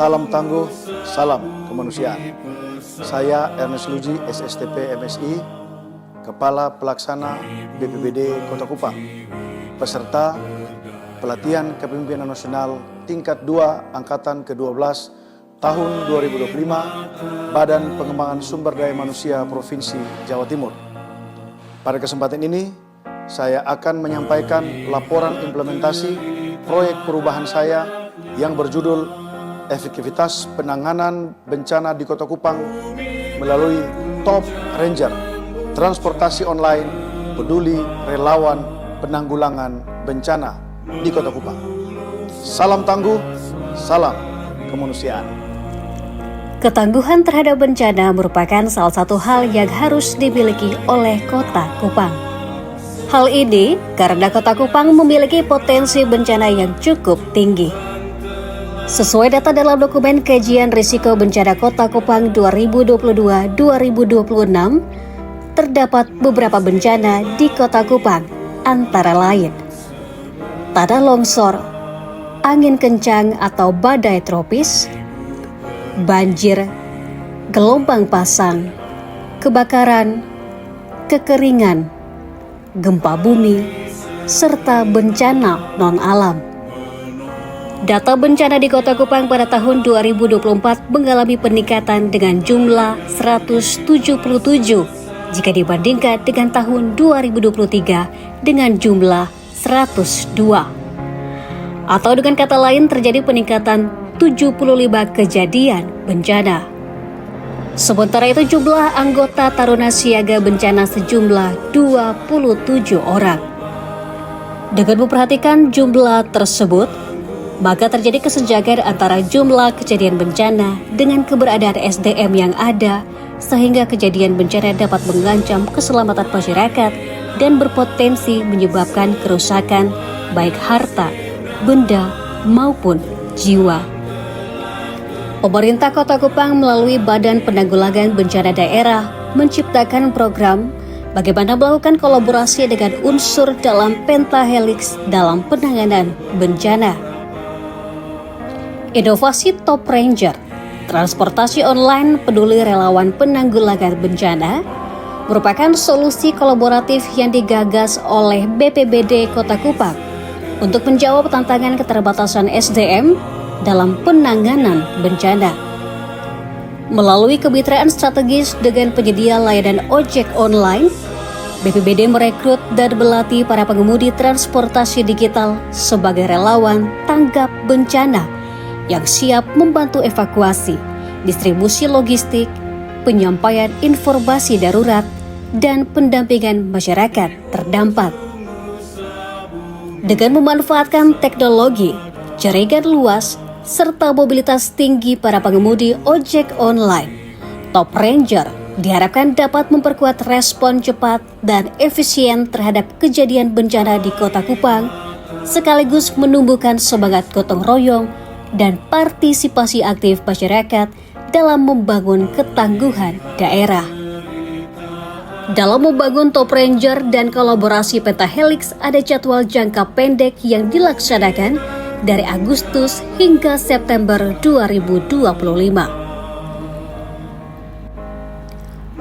Salam tangguh, salam kemanusiaan. Saya Ernest Luji, SSTP MSI, Kepala Pelaksana BPBD Kota Kupang, peserta pelatihan kepemimpinan nasional tingkat 2 Angkatan ke-12 tahun 2025 Badan Pengembangan Sumber Daya Manusia Provinsi Jawa Timur. Pada kesempatan ini, saya akan menyampaikan laporan implementasi proyek perubahan saya yang berjudul Efektivitas Penanganan Bencana di Kota Kupang melalui Top Ranger, Transportasi Online, Peduli Relawan Penanggulangan Bencana di Kota Kupang. Salam tangguh, salam kemanusiaan. Ketangguhan terhadap bencana merupakan salah satu hal yang harus dimiliki oleh Kota Kupang. Hal ini karena Kota Kupang memiliki potensi bencana yang cukup tinggi. Sesuai data dalam dokumen kajian risiko bencana Kota Kupang 2022-2026, terdapat beberapa bencana di Kota Kupang, antara lain tanah longsor, angin kencang atau badai tropis, banjir, gelombang pasang, kebakaran, kekeringan, gempa bumi, serta bencana non-alam. Data bencana di Kota Kupang pada tahun 2024 mengalami peningkatan dengan jumlah 177 jika dibandingkan dengan tahun 2023 dengan jumlah 102. Atau dengan kata lain terjadi peningkatan 75 kejadian bencana. Sementara itu jumlah anggota Taruna Siaga Bencana sejumlah 27 orang. Dengan memperhatikan jumlah tersebut, maka terjadi kesenjangan antara jumlah kejadian bencana dengan keberadaan SDM yang ada, sehingga kejadian bencana dapat mengancam keselamatan masyarakat dan berpotensi menyebabkan kerusakan baik harta, benda, maupun jiwa. Pemerintah Kota Kupang melalui Badan Penanggulangan Bencana Daerah menciptakan program bagaimana melakukan kolaborasi dengan unsur dalam pentahelix dalam penanganan bencana. Inovasi Top Ranger, transportasi online peduli relawan penanggulangan bencana, merupakan solusi kolaboratif yang digagas oleh BPBD Kota Kupang untuk menjawab tantangan keterbatasan SDM dalam penanganan bencana. Melalui kemitraan strategis dengan penyedia layanan ojek online, BPBD merekrut dan melatih para pengemudi transportasi digital sebagai relawan tanggap bencana yang siap membantu evakuasi, distribusi logistik, penyampaian informasi darurat, dan pendampingan masyarakat terdampak. Dengan memanfaatkan teknologi, jaringan luas, serta mobilitas tinggi para pengemudi ojek online, Top Ranger diharapkan dapat memperkuat respon cepat dan efisien terhadap kejadian bencana di Kota Kupang, sekaligus menumbuhkan semangat gotong royong dan partisipasi aktif masyarakat dalam membangun ketangguhan daerah. Dalam membangun Top Ranger dan kolaborasi pentahelix ada jadwal jangka pendek yang dilaksanakan dari Agustus hingga September 2025.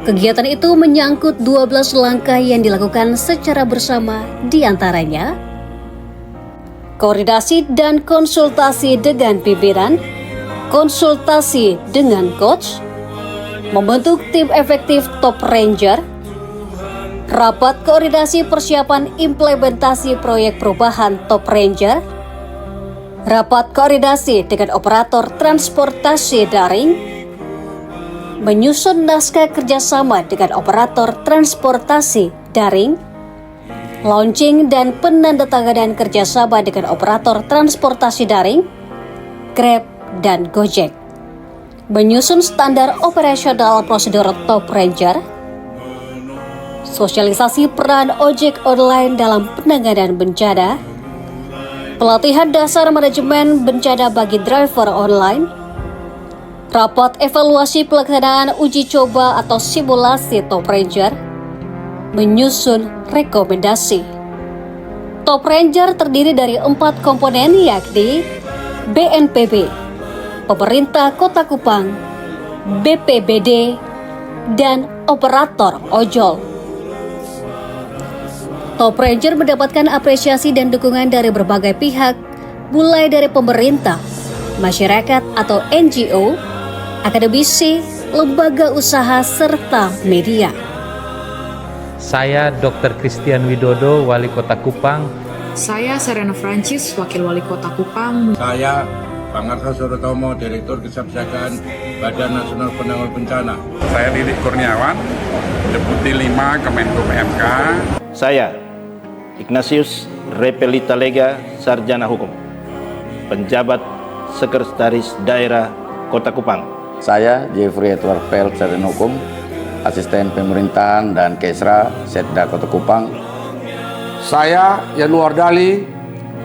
Kegiatan itu menyangkut 12 langkah yang dilakukan secara bersama, diantaranya koordinasi dan konsultasi dengan pimpinan, konsultasi dengan coach, membentuk tim efektif Top Ranger, rapat koordinasi persiapan implementasi proyek perubahan Top Ranger, rapat koordinasi dengan operator transportasi daring, menyusun naskah kerjasama dengan operator transportasi daring, launching dan penandatanganan kerjasama dengan operator transportasi daring, Grab, dan Gojek. Menyusun standar operasional prosedur Top Ranger, sosialisasi peran ojek online dalam penanganan bencana, pelatihan dasar manajemen bencana bagi driver online, rapat evaluasi pelaksanaan uji coba atau simulasi Top Ranger, menyusun rekomendasi. Top Ranger terdiri dari 4 komponen yakni BNPB, pemerintah Kota Kupang, BPBD, dan operator ojol. Top Ranger mendapatkan apresiasi dan dukungan dari berbagai pihak, mulai dari pemerintah, masyarakat atau NGO, akademisi, lembaga usaha, serta media. Saya Dr. Christian Widodo, Wali Kota Kupang. Saya Serena Francis, Wakil Wali Kota Kupang. Saya Pangarsa Surotomo, Direktur Kesiapsiagaan Badan Nasional Penanggulangan Bencana. Saya Didik Kurniawan, Deputi 5 Kemenko PMK. Saya Ignatius Repelita Lega, Sarjana Hukum, Penjabat Sekretaris Daerah Kota Kupang. Saya Jeffrey Edward Pell, Sarjana Hukum, Asisten Pemerintahan dan Kesra Setda Kota Kupang. Saya Yanuar Dali,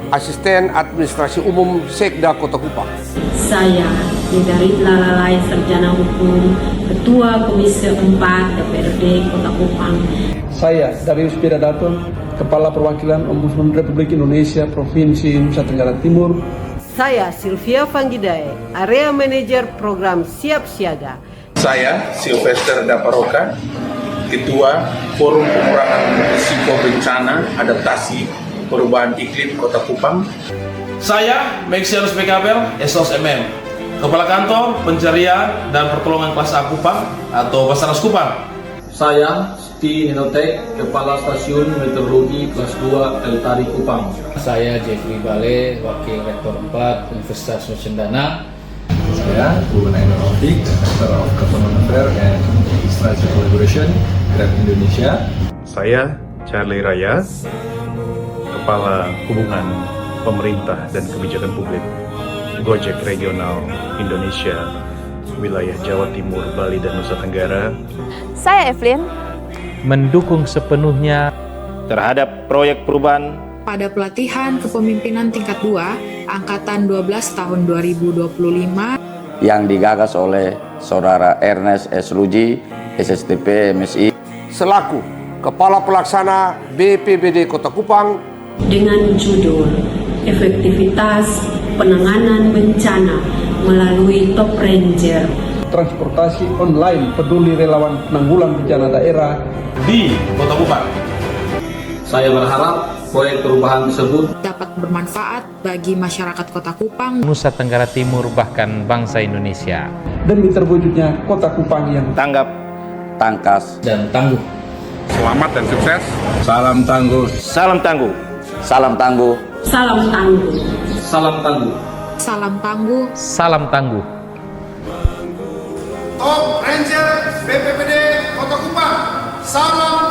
Asisten Administrasi Umum Sekda Kota Kupang. Saya Nidarit Lalalai, Sarjana Hukum, Ketua Komisi 4 DPRD Kota Kupang. Saya Darius Piradaton, Kepala Perwakilan Ombudsman Republik Indonesia Provinsi Nusa Tenggara Timur. Saya Sylvia Vanggidai, Area Manajer Program Siap Siaga. Saya Sylvester Daparoka, Ketua Forum Pengurangan Risiko Bencana Adaptasi Perubahan Iklim Kota Kupang. Saya Maxianus Bekabel, SOSMM, Kepala Kantor Pencarian dan Pertolongan Kelas A Kupang atau Basarnas Kupang. Saya Sti Ninotek, Kepala Stasiun Meteorologi Kelas 2 Eltari Kupang. Saya Jeffrey Bale, Wakil Rektor 4 Universitas Nusa Cendana. Saya Buana Aeronautik, Director of Government Affairs and Strategic Collaboration, Grab Indonesia. Saya Charlie Raya, Kepala Hubungan Pemerintah dan Kebijakan Publik, Gojek Regional Indonesia, wilayah Jawa Timur, Bali, dan Nusa Tenggara. Saya Evelyn, mendukung sepenuhnya terhadap proyek perubahan pada pelatihan kepemimpinan tingkat 2, Angkatan 12 tahun 2025 yang digagas oleh Saudara Ernest S. Luji, SSTP MSI, selaku Kepala Pelaksana BPBD Kota Kupang, dengan judul Efektivitas Penanganan Bencana melalui Top Ranger. Transportasi online peduli relawan penanggulangan bencana daerah di Kota Kupang. Saya berharap proyek perubahan tersebut dapat bermanfaat bagi masyarakat Kota Kupang, Nusa Tenggara Timur, bahkan bangsa Indonesia. demi terwujudnya Kota Kupang yang tanggap, tangkas, dan tangguh. Selamat dan sukses. Salam tangguh. salam tangguh, salam tangguh, Salam tangguh. salam tangguh. salam tangguh. Salam tangguh. Top Ranger BPBD Kota Kupang, salam